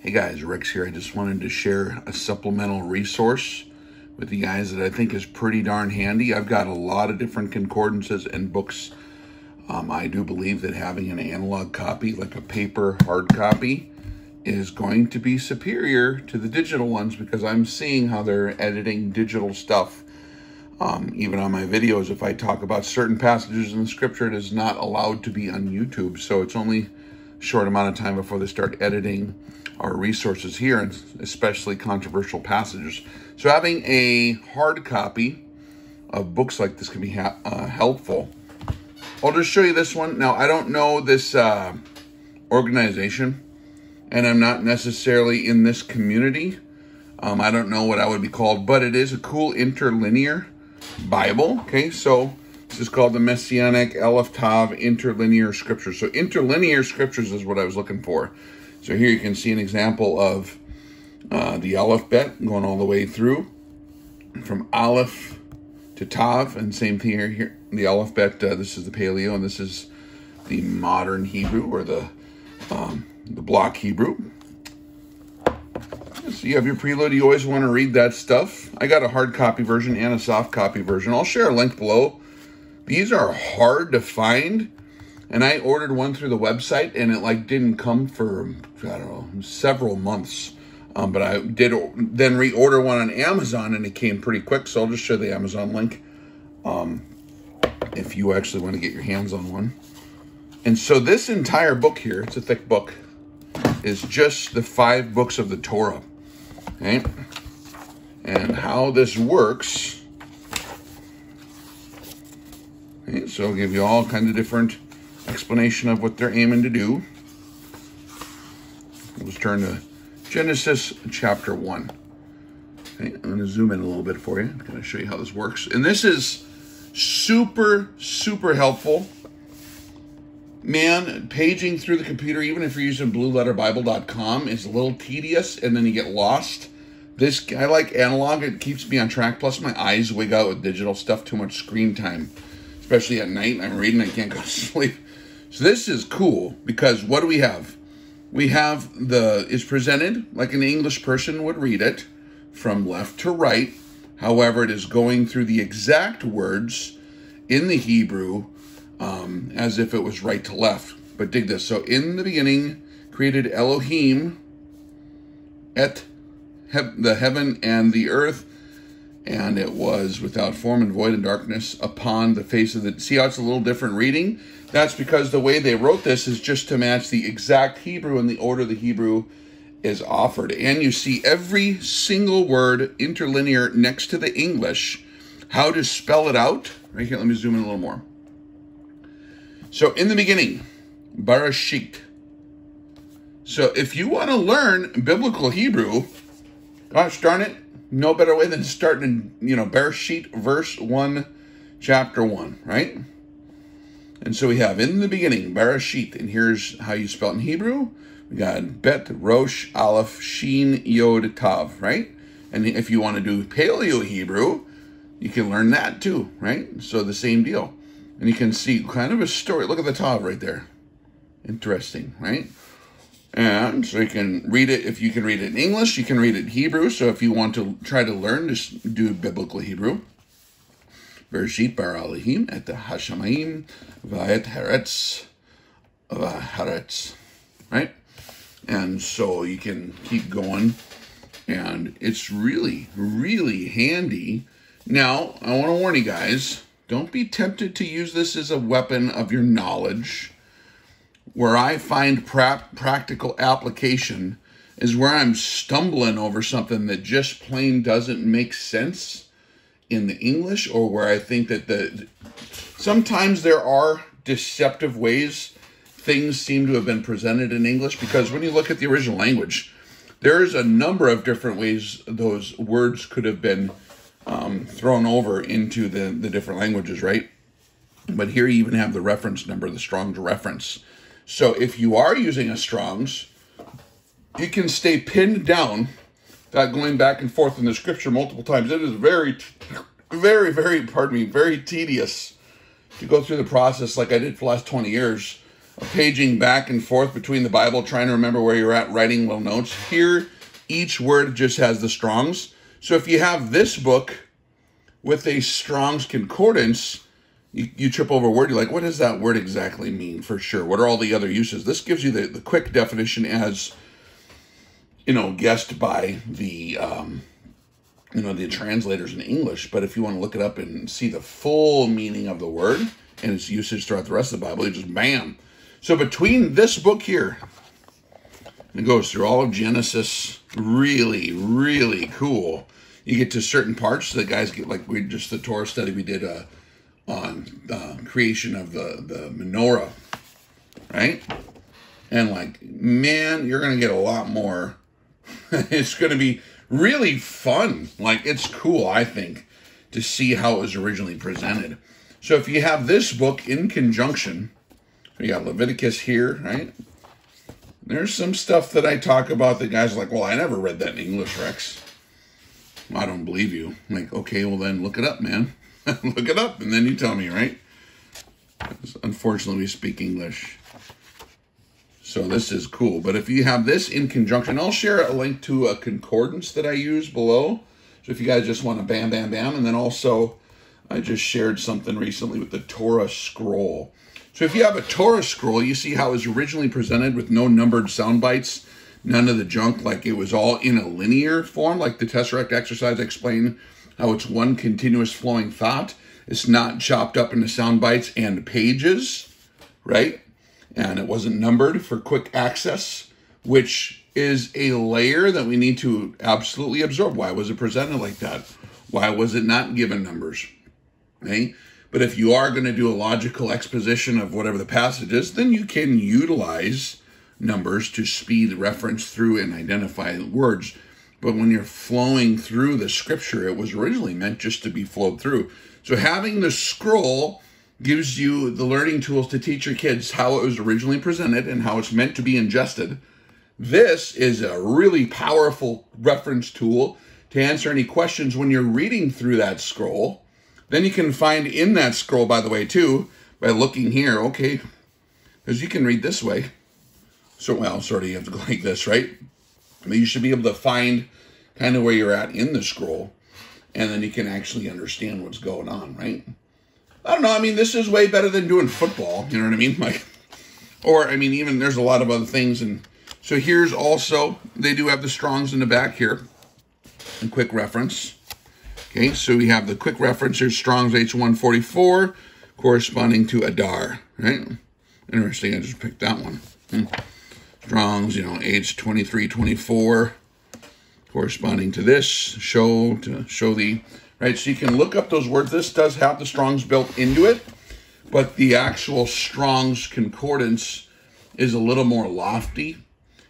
Hey guys, Rex here. I just wanted to share a supplemental resource with you guys that I think is pretty darn handy. I've got a lot of different concordances and books. I do believe that having an analog copy, like a paper hard copy, is going to be superior to the digital ones because I'm seeing how they're editing digital stuff. Even on my videos, if I talk about certain passages in the scripture, it is not allowed to be on YouTube. So it's only a short amount of time before they start editing our resources here, and especially controversial passages. So having a hard copy of books like this can be helpful. I'll just show you this one. Now, I don't know this organization, and I'm not necessarily in this community. I don't know what I would be called, but it is a cool interlinear Bible. Okay, so this is called the Messianic Aleph Tav Interlinear Scriptures. So interlinear scriptures is what I was looking for. So here you can see an example of the alphabet going all the way through from Aleph to Tav, and same thing here. The alphabet, this is the Paleo, and this is the modern Hebrew, or the block Hebrew. So you have your preload. You always want to read that stuff. I got a hard copy version and a soft copy version. I'll share a link below. These are hard to find, and I ordered one through the website, and it didn't come for, I don't know, several months. But I did then reorder one on Amazon, and it came pretty quick. So I'll just show the Amazon link if you actually want to get your hands on one. And so this entire book here, it's a thick book, is just the 5 books of the Torah. Okay? And how this works. Okay, so I'll give you all kinds of different explanation of what they're aiming to do. Let's turn to Genesis chapter 1. Okay, I'm going to zoom in a little bit for you. I'm going to show you how this works. And this is super, super helpful. Man, paging through the computer, even if you're using blueletterbible.com, is a little tedious, and then you get lost. I like analog. It keeps me on track. Plus, my eyes wig out with digital stuff. Too much screen time, especially at night. I'm reading, I can't go to sleep. So this is cool because what do we have? We have is presented like an English person would read it from left to right. However, it is going through the exact words in the Hebrew as if it was right to left. But dig this. So in the beginning created Elohim the heaven and the earth, and it was without form and void and darkness upon the face of the... See how it's a little different reading? That's because the way they wrote this is just to match the exact Hebrew in the order the Hebrew is offered. And you see every single word interlinear next to the English. How to spell it out? Right here, let me zoom in a little more. So in the beginning, Bereshit. So if you want to learn biblical Hebrew, gosh darn it, no better way than starting in, Bereshit, verse 1, chapter 1, right? And so we have in the beginning, Bereshit, and here's how you spell it in Hebrew. We got Bet, Rosh, Aleph, Shin, Yod, Tav, right? And if you want to do Paleo Hebrew, you can learn that too, right? So the same deal. And you can see kind of a story. Look at the Tav right there. Interesting, right? And so you can read it. If you can read it in English, you can read it in Hebrew. So if you want to try to learn, just do biblical Hebrew. Bereshit bara Elohim et hashamayim va'et haaretz va'haaretz, right? And so you can keep going, and it's really, really handy. Now, I want to warn you guys, don't be tempted to use this as a weapon of your knowledge. Where I find practical application is where I'm stumbling over something that just plain doesn't make sense in the English, or where I think that sometimes there are deceptive ways things seem to have been presented in English, because when you look at the original language, there's a number of different ways those words could have been thrown over into the different languages, right? But here you even have the reference number, the Strong's reference. So if you are using a Strong's, you can stay pinned down without going back and forth in the scripture multiple times. It is very, very tedious to go through the process like I did for the last 20 years paging back and forth between the Bible, trying to remember where you're at, writing little notes. Here, each word just has the Strong's. So if you have this book with a Strong's Concordance, you trip over a word, you're like, what does that word exactly mean for sure? What are all the other uses? This gives you the quick definition as, guessed by the, the translators in English. But if you want to look it up and see the full meaning of the word and its usage throughout the rest of the Bible, you just bam. So between this book here, it goes through all of Genesis, really, really cool. You get to certain parts that guys get, like the Torah study we did on creation of the menorah, right? And like, man, you're going to get a lot more. It's going to be really fun. Like, it's cool, I think, to see how it was originally presented. So if you have this book in conjunction, you got Leviticus here, right? There's some stuff that I talk about that guys are like, well, I never read that in English, Rex. I don't believe you. I'm like, okay, well then look it up, man. Look it up, and then you tell me, right? Unfortunately, we speak English. So this is cool. But if you have this in conjunction, I'll share a link to a concordance that I use below. So if you guys just want to bam, bam, bam. And then also, I just shared something recently with the TORAH scroll. So if you have a TORAH scroll, you see how it was originally presented with no numbered sound bites, none of the junk, like it was all in a linear form, like the Tesseract exercise explained how it's one continuous flowing thought. It's not chopped up into sound bites and pages, right? And it wasn't numbered for quick access, which is a layer that we need to absolutely absorb. Why was it presented like that? Why was it not given numbers? Okay? But if you are going to do a logical exposition of whatever the passage is, then you can utilize numbers to speed reference through and identify words. But when you're flowing through the scripture, it was originally meant just to be flowed through. So having the scroll gives you the learning tools to teach your kids how it was originally presented and how it's meant to be ingested. This is a really powerful reference tool to answer any questions when you're reading through that scroll. Then you can find in that scroll, by the way, too, by looking here, okay, because you can read this way. So, well, sort of you have to go like this, right? But you should be able to find kind of where you're at in the scroll, and then you can actually understand what's going on, right? I don't know, I mean, this is way better than doing football, you know what I mean? Like, or, I mean, even there's a lot of other things, and so here's also, they do have the Strongs in the back here, a quick reference. Okay, so we have the quick reference here, Strong's H144, corresponding to Adar, right? Interesting, I just picked that one. Strong's, H2324, corresponding to this, show the, right? So you can look up those words. This does have the Strong's built into it, but the actual Strong's concordance is a little more lofty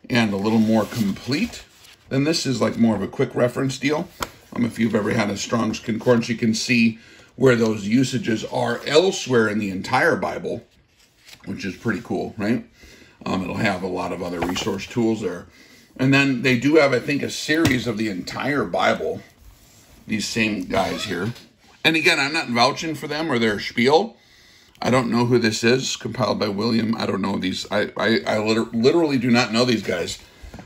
and a little more complete. Then this is like more of a quick reference deal. If you've ever had a Strong's concordance, you can see where those usages are elsewhere in the entire Bible, which is pretty cool, right? It'll have a lot of other resource tools there. And then they do have, I think, a series of the entire Bible, these same guys here. And again, I'm not vouching for them or their spiel. I don't know who this is, compiled by William. I don't know these. I literally do not know these guys.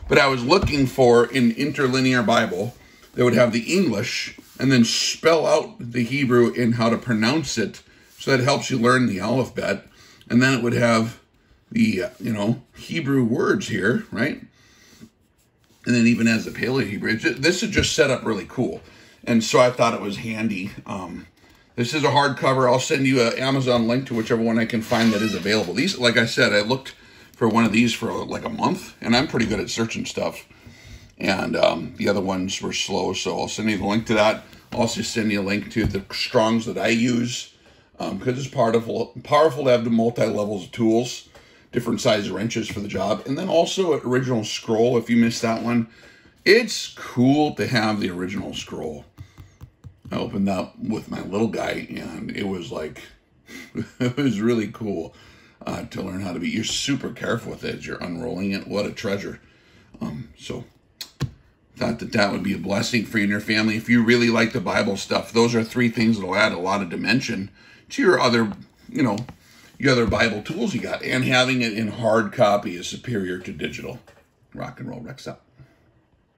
But I was looking for an interlinear Bible that would have the English and then spell out the Hebrew in how to pronounce it. So that helps you learn the alphabet. And then it would have the, Hebrew words here, right? And then even as the Paleo Hebrew, this is just set up really cool. And so I thought it was handy. This is a hardcover. I'll send you an Amazon link to whichever one I can find that is available. These, like I said, I looked for one of these for like a month, and I'm pretty good at searching stuff. And the other ones were slow, so I'll send you the link to that. I'll also send you a link to the Strongs that I use, because it's powerful to have the multi-levels of tools, different size wrenches for the job. And then also an original scroll, if you missed that one. It's cool to have the original scroll. I opened up with my little guy, and it was like, it was really cool to learn how to be. You're super careful with it as you're unrolling it. What a treasure. So thought that would be a blessing for you and your family. If you really like the Bible stuff, those are three things that will add a lot of dimension to your other, other Bible tools you got. And having it in hard copy is superior to digital. Rock and roll, Rex out.